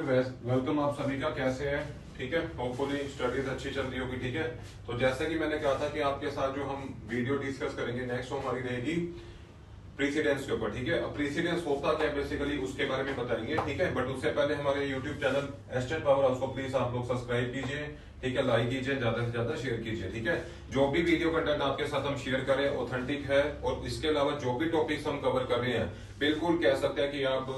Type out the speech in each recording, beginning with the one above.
Welcome आप सभी का। कैसे हैं? ठीक है, होपफुली स्टडीज अच्छी चल रही होगी। ठीक है, तो जैसे कि मैंने कहा था कि आपके साथ जो हम वीडियो डिस्कस करेंगे नेक्स्ट, वो हमारी रहेगी प्रीसीडेंस के ऊपर। ठीक है, अब प्रीसीडेंस होता क्या है बेसिकली उसके बारे में बताएंगे। ठीक है, बट उससे पहले हमारे YouTube channel estate power house को प्लीज आप लोग सब्सक्राइब कीजिए। ठीक है, लाइक कीजिए, ज्यादा से ज्यादा शेयर कीजिए। ठीक है, जो भी वीडियो कंटेंट आपके साथ हम शेयर करें ऑथेंटिक है, और इसके अलावा जो भी टॉपिक्स हम कवर कर रहे हैं बिल्कुल कह सकते हैं कि आप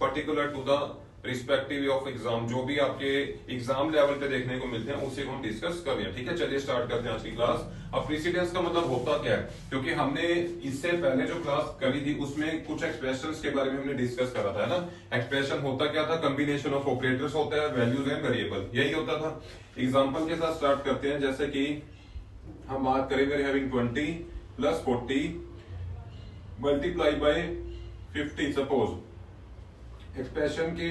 particular to the respective of exam, जो भी आपके एग्जाम लेवल पे देखने को मिलते हैं उसी को हम डिस्कस कर रहे हैं। ठीक है, चलिए स्टार्ट करते हैं आज की क्लास। अब प्रीसीडेंस का मतलब होता क्या है, क्योंकि हमने इससे पहले जो क्लास करी थी उसमें कुछ एक्सप्रेशंस के बारे में हमने डिस्कस करा था ना। एक्सप्रेशन होता क्या था, कॉम्बिनेशन ऑफ ऑपरेटर्स होता है, वैल्यूज एंड वेरिएबल, यही होता था। एग्जाम्पल के साथ स्टार्ट करते हैं। जैसे कि हम बात करें, we are having 20 + 40 multiply by 50। Suppose expression के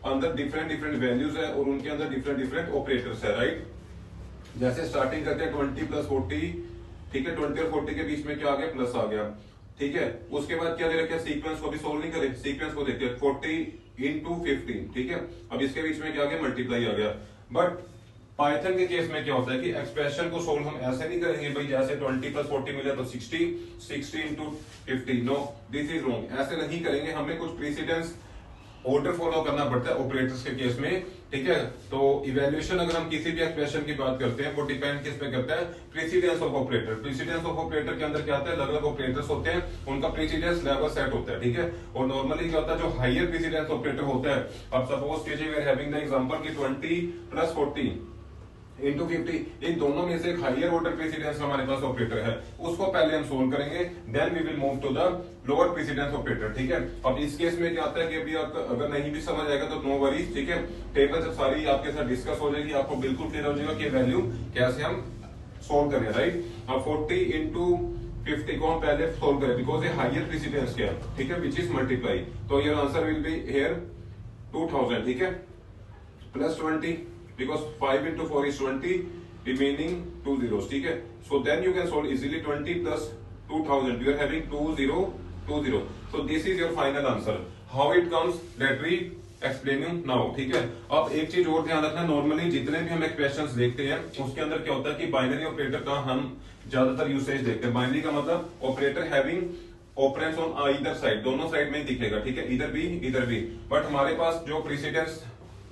अंदर डिफरेंट डिफरेंट वैल्यूज है और उनके अंदर डिफरेंट डिफरेंट ऑपरेटर्स है, राइट। जैसे स्टार्टिंग करते हैं 20 + 40। ठीक है, 20 और 40 के बीच में क्या आ गया, प्लस आ गया। ठीक है, उसके बाद क्या दे रखा है, सीक्वेंस को भी सोल्व नहीं करे, सीक्वेंस को देखते हैं 40 × 15। ठीक है, अब इसके बीच में क्या आ गया, मल्टीप्लाई आ गया। बट पाइथन के केस में क्या होता है कि एक्सप्रेशन को सोल्व हम ऐसे नहीं करेंगे भाई, जैसे 20 + 40 मिले तो 60 × 50। नो, दिस इज रॉन्ग, ऐसे नहीं करेंगे। हमें कुछ प्रीसीडेंस ऑर्डर फॉलो करना पड़ता है ऑपरेटर्स के केस में। ठीक है, तो इवैल्यूएशन अगर हम किसी भी एक्सप्रेशन की बात करते हैं वो डिपेंड किस पे करता है, precedence of operator. Precedence of operator के अंदर क्या आता है, अलग अलग ऑपरेटर्स होते हैं, उनका प्रीसीडेंस लेवल सेट होता है। ठीक है, और नॉर्मली क्या होता है, जो हायर प्रीसीडेंस ऑपरेटर होता है, अब सपोज कीजिए we are having the example कि 20 + 40 × 50, इन दोनों में से एक हायर ऑर्डर प्रेसिडेंस हमारे पास ऑपरेटर है, उसको पहले हम सोल्व करेंगे, then we will move to the lower precedence operator. ठीक है, अब इस केस में क्या आता है कि अभी अगर नहीं भी समझ आएगा तो नो वरीज। ठीक है, टेबल से सारी आपके साथ डिस्कस हो जाएगी, आपको बिल्कुल क्लियर हो जाएगा कि वैल्यू कैसे हम सोल्व करें, राइट। अब 40 × 50 को हम पहले सोल्व करें बिकॉज ये हायर प्रेसिडेंस क्या है, ठीक है, विच इज मल्टीप्लाई। तो your answer will be here 2000। ठीक है, plus 20 because 5 × 4 is 20, remaining 2 zeros. ठीक है, so then you can solve easily 20 + 2000. You are having 2020. So this is your final answer. How it comes, let me explain you now. ठीक है, अब एक चीज और ध्यान रखना, नॉर्मली जितने भी हम एक्सप्रेशंस देखते हैं उसके अंदर क्या होता है कि बाइनरी ऑपरेटर का हम ज्यादातर यूसेज देखते हैं। बाइनरी का मतलब operator having operands on either side, दोनों साइड में ही दिखेगा। ठीक है, इधर भी। बट हमारे पास जो प्रीसीडेंस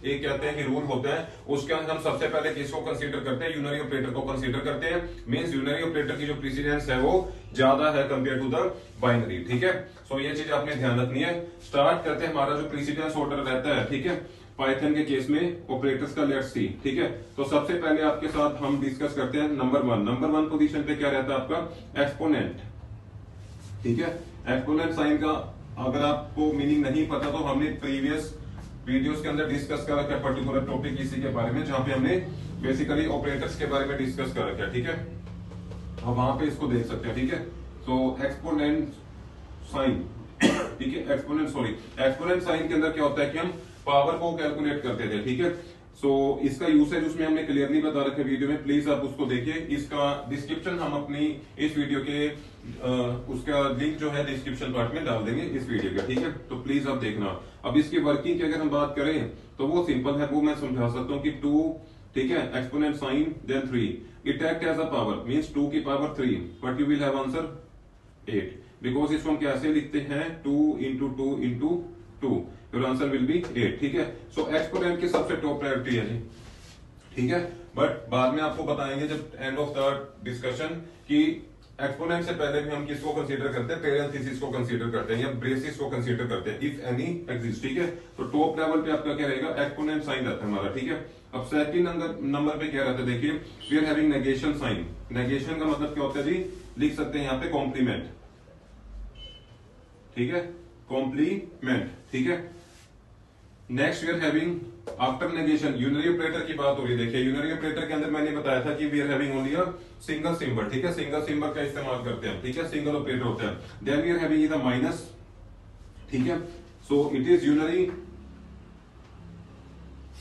एक कहते हैं कि रूल होता है, उसके अंदर हम सबसे पहले किसको कंसीडर करते हैं, यूनरी ऑपरेटर को कंसीडर करते हैं। मींस यूनरी ऑपरेटर की जो प्रीसीडेंस है वो ज्यादा है कंपेयर टू द बाइनरी। ठीक है, सो ये चीज आपने ध्यान रखनी है। स्टार्ट करते हैं, हमारा जो प्रीसीडेंस ऑर्डर रहता है, ठीक है, पाइथन के केस में ऑपरेटर्स का, लेट्स सी। ठीक है, तो सबसे पहले आपके साथ हम डिस्कस करते हैं नंबर 1 पोजीशन पे क्या रहता है आपका, एक्सपोनेंट। ठीक है, एक्सपोनेंट साइन का अगर आपको मीनिंग नहीं पता तो हमने प्रीवियस वीडियोस के अंदर डिस्कस कर रखा है पर्टिकुलर टॉपिक इसी के बारे में, जहां पे हमने बेसिकली ऑपरेटर्स के बारे में डिस्कस कर रखा है। ठीक है, अब वहां पे इसको देख सकते हैं। ठीक है, तो एक्सपोनेंट साइन, ठीक है, एक्सपोनेंट साइन के अंदर क्या होता है कि हम पावर को कैलकुलेट करते थे। ठीक है, सो इसका यूसेज उसमें हमने क्लियरली बता रखा है वीडियो में, प्लीज आप उसको देखिए। इसका डिस्क्रिप्शन हम अपनी इस वीडियो के उसका लिंक जो है डिस्क्रिप्शन पार्ट में डाल देंगे इस वीडियो का। ठीक है, तो प्लीज आप देखना। अब इसकी वर्किंग की अगर हम बात करें तो वो सिंपल है, वो मैं समझा सकता हूँ कि 2, ठीक है, exponent sign then 3, it act as a power, means 2 की power 3, but you will have answer 8 because इसको हम कैसे लिखते हैं, 2 × 2 × 2, योर आंसर विल बी 8। ठीक है, सो एक्सपोनेंट की सबसे टॉप प्रायोरिटी है जी। ठीक है, बट बाद में आपको बताएंगे जब एंड ऑफ द डिस्कशन कि एक्सपोनेंट से पहले भी हम किसको कंसीडर करते हैं, पेरेंथेसिस को कंसीडर करते हैं या ब्रेसिस को कंसीडर करते हैं, इफ एनी एग्जिस्ट। ठीक है, तो टॉप लेवल पे आपका क्या रहेगा, एक्सपोनेंट साइन रहता है हमारा। ठीक है, अब सेकंड नंबर पे क्या रहता है, देखिए we are having negation sign. Negation का मतलब क्या होता है जी, लिख सकते हैं यहाँ पे कॉम्प्लीमेंट। ठीक है, कॉम्प्लीमेंट। ठीक है, next we are having after negation, unary operator की बात हो रही है। देखिए यूनरी ऑपरेटर के अंदर मैंने बताया था कि we are having only a single symbol. ठीक है, सिंगल सिंबल का इस्तेमाल करते हैं। ठीक है, सिंगल ऑपरेटर होता है। Then we are having is a minus. ठीक है, so it is unary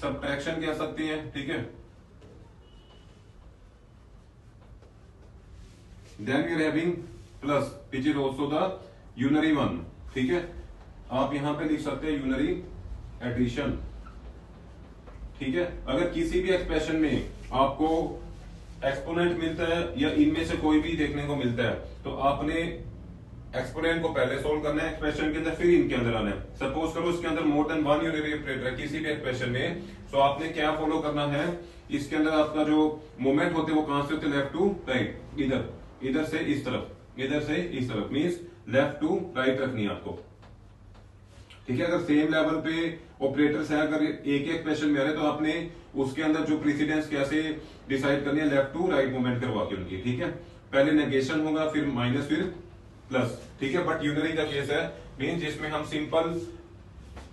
subtraction कह सकते हैं। ठीक है, then we are having plus which is also the unary one. ठीक है, आप यहां पे लिख सकते हैं यूनरी एडिशन। ठीक है। अगर किसी भी एक्सप्रेशन में आपको एक्सपोनेंट मिलता है या इनमें से कोई भी देखने को मिलता है तो आपने एक्सपोनेंट को पहले सोल्व करना है एक्सप्रेशन के अंदर, फिर इनके अंदर आना है। सपोज करो उसके अंदर more than one unitary operator है किसी भी एक्सप्रेशन में, तो आपने क्या फॉलो करना है, इसके अंदर आपका जो मोमेंट होते हैं वो कहां से होते हैं, लेफ्ट टू राइट, इधर से इस तरफ, इधर से इस तरफ, मींस लेफ्ट टू राइट रखनी है आपको, ठीक है। अगर सेम लेवल पे ऑपरेटर्स है, अगर एक एक एक्सप्रेशन में आ रहे तो आपने उसके अंदर जो प्रेसिडेंस कैसे डिसाइड करनी है, लेफ्ट टू राइट मूवमेंट करवा के उनकी, ठीक है। पहले नेगेशन होगा, फिर माइनस, फिर प्लस, ठीक है। बट यूनरी का केस है मीन जिसमें हम सिंपल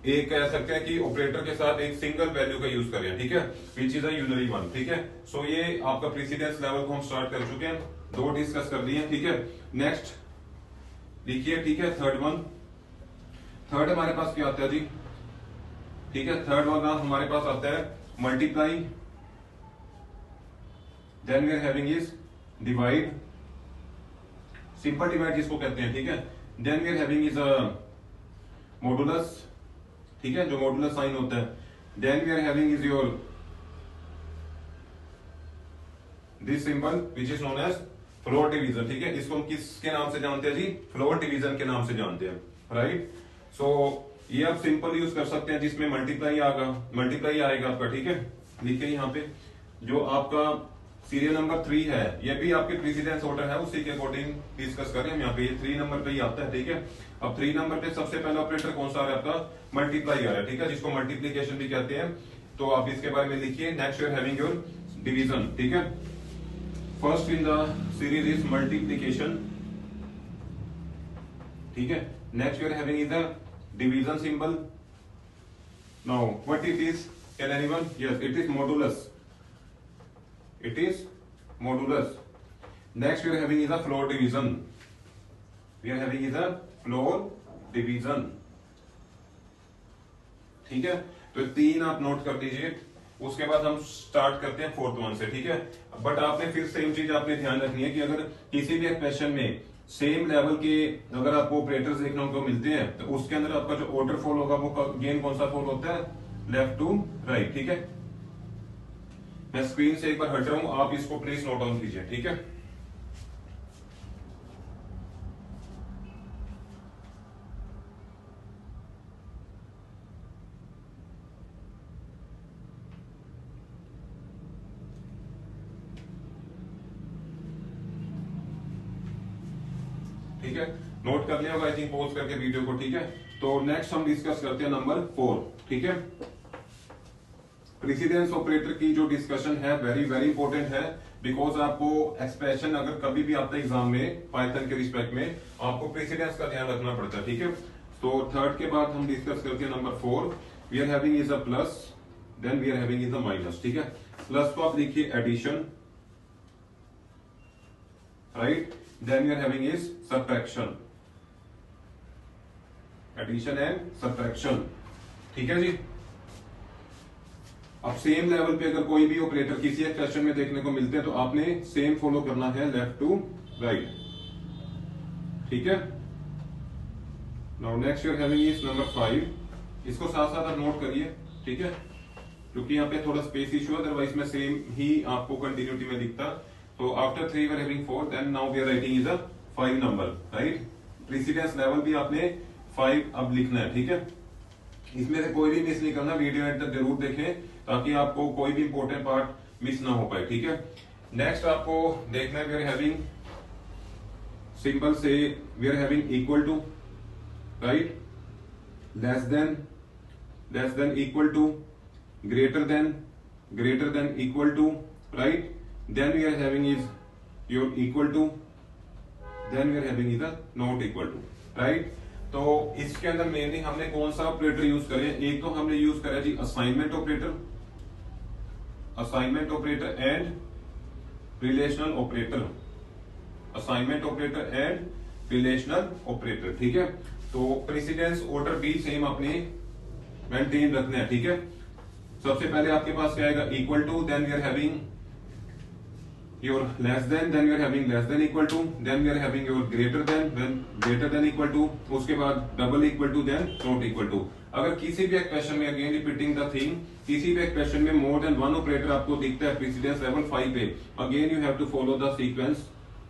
एक कह सकते हैं कि ऑपरेटर के साथ एक सिंगल वैल्यू का यूज करें, ठीक है, which is a unary one, ठीक है। सो ये आपका प्रेसिडेंस लेवल को हम स्टार्ट कर चुके हैं, दो डिस्कस कर लिए, ठीक है। नेक्स्ट देखिए, ठीक है, थर्ड वन, थर्ड हमारे पास क्या आता है जी, ठीक है। थर्ड वाला हमारे पास आता है multiply, then we are having is divide, simple divide जिसको कहते हैं, ठीक है। Then we are having is modulus, ठीक है, जो मॉडुलस साइन होता है। Then we are having is your this symbol which is known as floor division, ठीक है। इसको हम किसके नाम से जानते हैं जी, फ्लोर डिवीजन के नाम से जानते हैं, राइट। सो ये आप सिंपल यूज कर सकते हैं जिसमें मल्टीप्लाई आएगा आपका, ठीक है। लिखिए यहाँ पे जो आपका सीरियल नंबर 3 है, ये भी आपके प्रेसिडेंस ऑर्डर है, उसी के अकॉर्डिंग डिस्कस करें हम यहाँ पे। ये 3 नंबर पे ही आता है, ठीक है। अब 3 नंबर पे सबसे पहला ऑपरेटर कौन सा आ रहा है आपका, मल्टीप्लाई आ रहा है, ठीक है, जिसको मल्टीप्लीकेशन भी कहते हैं। तो आप इसके बारे में लिखिए। Next you are having your division, ठीक है। First in the series is multiplication, ठीक है। Next you are having is the division symbol. Now what it is, can anyone, yes it is modulus, it is modulus. Next we are having is a floor division, ठीक है। तो 3 आप note कर लीजिए। उसके बाद हम स्टार्ट करते हैं फोर्थ वन से, ठीक है। बट आपने फिर सेम चीज आपने ध्यान रखनी है कि अगर किसी भी एक्सप्रेशन में सेम लेवल के अगर आपको ऑपरेटर्स देखने को मिलते हैं तो उसके अंदर आपका जो ऑर्डर फॉल होगा वो गेन कौन सा फॉल होता है, लेफ्ट टू राइट, ठीक है। मैं स्क्रीन से एक बार हट रहा हूं, आप इसको प्लीज नोट डाउन कीजिए, ठीक है। ठीक है, नोट कर लिया होगा आई थिंक पॉज करके वीडियो को, ठीक है। तो नेक्स्ट हम डिस्कस करते हैं नंबर 4, ठीक है। प्रेसिडेंस ऑपरेटर की जो डिस्कशन है वेरी वेरी इंपॉर्टेंट है, बिकॉज आपको एक्सप्रेशन अगर कभी भी आता है एग्जाम में पाइथन के रिस्पेक्ट में आपको प्रेसिडेंस का ध्यान रखना पड़ता है, ठीक है। तो थर्ड के बाद हम डिस्कस करते हैं number 4, we are having is a plus, then we are having is a minus, ठीक है। प्लस को आप लिखिए addition, right, then we are having is subtraction, addition and subtraction, ठीक है जी। अब सेम लेवल पे अगर कोई भी ऑपरेटर किसी एक्सप्रेशन में देखने को मिलते हैं तो आपने सेम फॉलो करना है, लेफ्ट टू राइट, ठीक है। Now next you are having is number 5, इसको साथ साथ आप नोट करिए, ठीक है, क्योंकि यहाँ पे थोड़ा स्पेस इशू, अदरवाइज मैं सेम ही आपको कंटिन्यूटी में दिखता। तो after 3 we are having 4, then now we are writing is a 5 number, right. Precedence level भी आपने 5 अब लिखना है, ठीक है। इसमें से कोई भी मिस नहीं करना, वीडियो एंड तक जरूर देखें ताकि आपको कोई भी इंपॉर्टेंट पार्ट मिस ना हो पाए, ठीक है। नेक्स्ट आपको देखना है, वी आर हैविंग सिंबल से we are having equal to, right, less than equal to, greater than equal to, right, then we are having is your equal to, then we are having is not equal to, right. तो इसके अंदर mainly हमने कौन सा operator use करे, एक तो हमने यूज करा जी assignment operator and relational operator, ठीक है। तो प्रेसिडेंस ऑर्डर भी सेम अपने मेंटेन रखना है, ठीक है। सबसे पहले आपके पास क्या आएगा, equal to, then we are having your less than, then we are having less than equal to, then we are having your greater than, then greater than equal to, उसके बाद double equal to, then not equal to. अगर किसी भी expression में, again repeating the thing, किसी भी expression में more than one operator आपको दिखता है प्रेसिडेंस लेवल 5 पे, again you have to follow the sequence,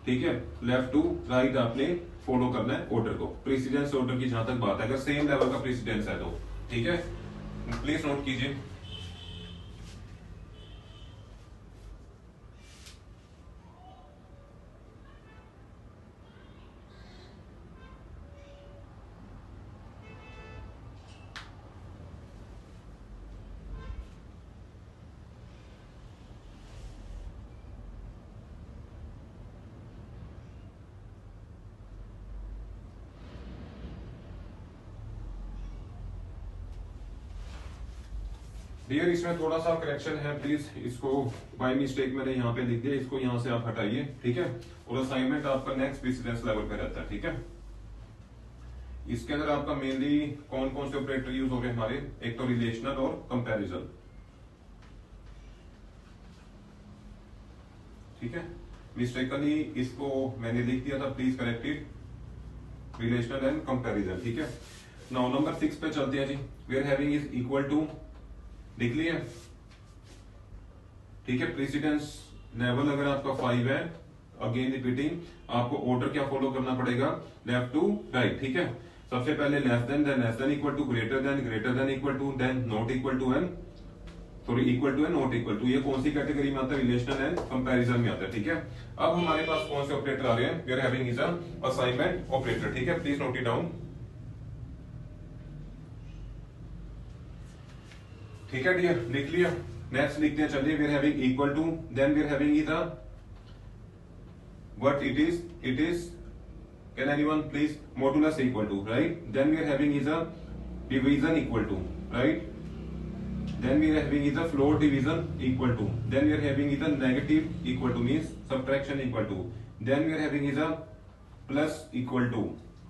ठीक है, लेफ्ट टू राइट आपने फॉलो करना है ऑर्डर को, प्रेसिडेंस ऑर्डर की जहां तक बात है, अगर सेम लेवल का प्रेसिडेंस है तो, ठीक है, प्लीज नोट कीजिए। डियर इसमें थोड़ा सा करेक्शन है, प्लीज इसको बाय मिस्टेक मैंने यहाँ पे लिख दिया, इसको यहाँ से आप हटाइए, ठीक है, और असाइनमेंट आपका नेक्स्ट प्रेसिडेंस लेवल पे रहता है, ठीक है। इसके अंदर आपका मेनली कौन कौन से ऑपरेटर यूज हो रहे हैं हमारे, एक तो रिलेशनल और कंपैरिजन, ठीक है, मिस्टेकली इसको मैंने लिख दिया था, please correct it, relational and comparison, ठीक है। नाउ नंबर 6 पे चलते हैं जी, we are having is equal to, लिख लिया, ठीक है, प्रेसिडेंस लेवल अगर आपका 5 है, अगेन रिपीटिंग, आपको ऑर्डर क्या फॉलो करना पड़ेगा, लेफ्ट टू राइट, ठीक है। सबसे पहले less than equal to, greater than equal to, then not equal to and, sorry equal to and not equal to, ये कौन सी कैटेगरी में आता है, रिलेशनल एंड कंपैरिजन में आता है, ठीक है। अब हमारे पास कौन से ऑपरेटर आ रहे हैं, we are having is assignment operator, ठीक है, प्लीज नोट इट डाउन, ठीक है डियर, लिख लिया। नेक्स्ट लिखते हैं, चलिए, we are having equal to, then we are having is what it is can anyone please, modulus equal to, right, then we are having is division equal to, right, then we are having is a floor division equal to, then we are having is a negative equal to means subtraction equal to, then we are having is a plus equal to,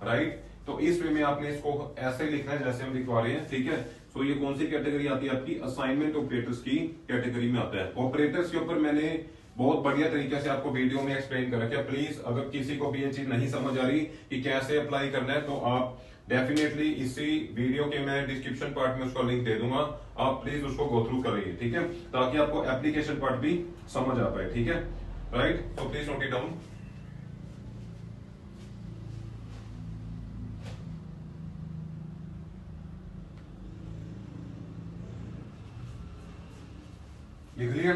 right। तो इस वे में आपने इसको ऐसे लिखना है जैसे हम लिखवा रहे हैं, ठीक है। तो ये कौन सी कैटेगरी आती है आपकी, असाइनमेंट ऑपरेटर्स की कैटेगरी में आता है। ऑपरेटर्स के ऊपर मैंने बहुत बढ़िया तरीके से आपको वीडियो में एक्सप्लेन कर रखा है, प्लीज अगर किसी को भी ये चीज नहीं समझ आ रही कि कैसे अप्लाई करना है, तो आप डेफिनेटली इसी वीडियो के मैं डिस्क्रिप्शन पार्ट में उसका लिंक दे दूंगा, आप प्लीज उसको गो थ्रू करिए, ठीक है, ताकि आपको एप्लीकेशन पार्ट भी समझ आ पाए, ठीक है, राइट। तो प्लीज नोट इट डाउन। लिख लिया,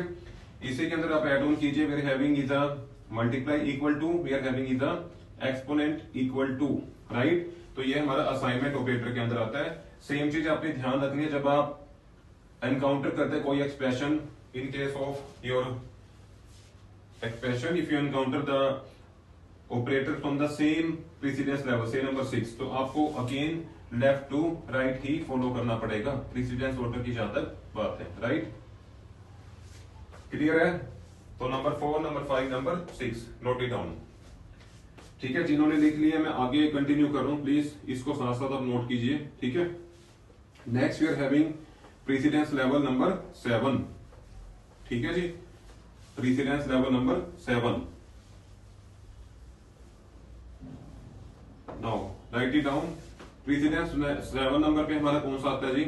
इसी के अंदर आप एड ऑन कीजिए, we are having is a multiply equal to, we are having is a exponent equal to, right. तो ये हमारा असाइनमेंट ऑपरेटर के अंदर आता है। सेम चीज आपने ध्यान रखनी है, जब आप एनकाउंटर करते हैं कोई expression, in case of your expression, if you encounter the operator from the same precedence level, से नंबर 6, तो आपको अगेन लेफ्ट टू राइट ही फॉलो करना पड़ेगा, प्रेसिडेंस ऑर्डर की जहां तक बात है, राइट, क्लियर है। तो number 4, number 5, number 6 note it down, ठीक है। जिन्होंने लिख लिया मैं आगे कंटिन्यू कर रहा हूं, प्लीज इसको साथ साथ आप नोट कीजिए, ठीक है। Next we are having precedence level number 7, ठीक है जी, precedence level number 7। Now write it down, precedence 7 number पे हमारा कौन सा आता है जी,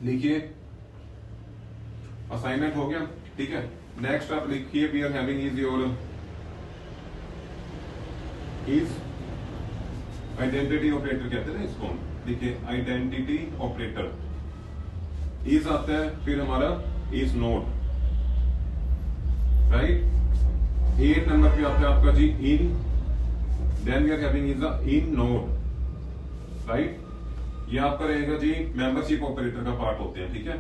लिखिए, असाइनमेंट हो गया, ठीक है। नेक्स्ट आप लिखिए, we are having is your is identity operator कहते हैं ना इसको, देखिए आइडेंटिटी ऑपरेटर, इज आता है, फिर हमारा इज नोट, राइट। 8 नंबर पे आता है आपका जी in, then we are having is a in not, right. ये आपका रहेगा जी मेंबरशिप ऑपरेटर का पार्ट होते हैं, ठीक है,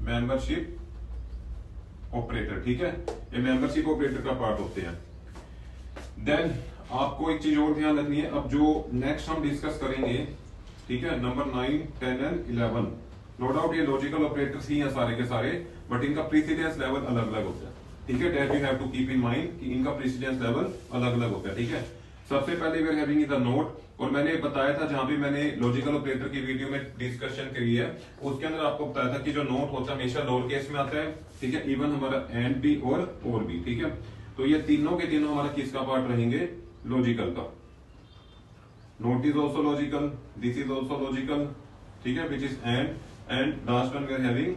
मेंबरशिप ऑपरेटर, ठीक है, ये मेंबरशिप ऑपरेटर का पार्ट होते हैं। देन आपको एक चीज और ध्यान रखनी है, अब जो नेक्स्ट हम डिस्कस करेंगे, ठीक है, नंबर 9, 10 एंड 11, नो डाउट ये लॉजिकल ऑपरेटर्स ही हैं सारे के सारे, बट इनका प्रेसिडेंस लेवल अलग अलग होता है, ठीक है, that you have to keep in mind कि इनका प्रेसिडेंस लेवल अलग अलग होता है, ठीक है। सबसे पहले we are having is a not, और मैंने बताया था जहां भी मैंने लॉजिकल ऑपरेटर की वीडियो में डिस्कशन करी है, उसके अंदर आपको बताया था कि जो नोट होता है हमेशा लोअर केस में आता है, ठीक है, इवन हमारा एंड भी और भी, ठीक है। तो ये तीनों के तीनों हमारा किसका पार्ट रहेंगे, लॉजिकल का। Not is also logical, this is also logical, ठीक है, which is and last one we are having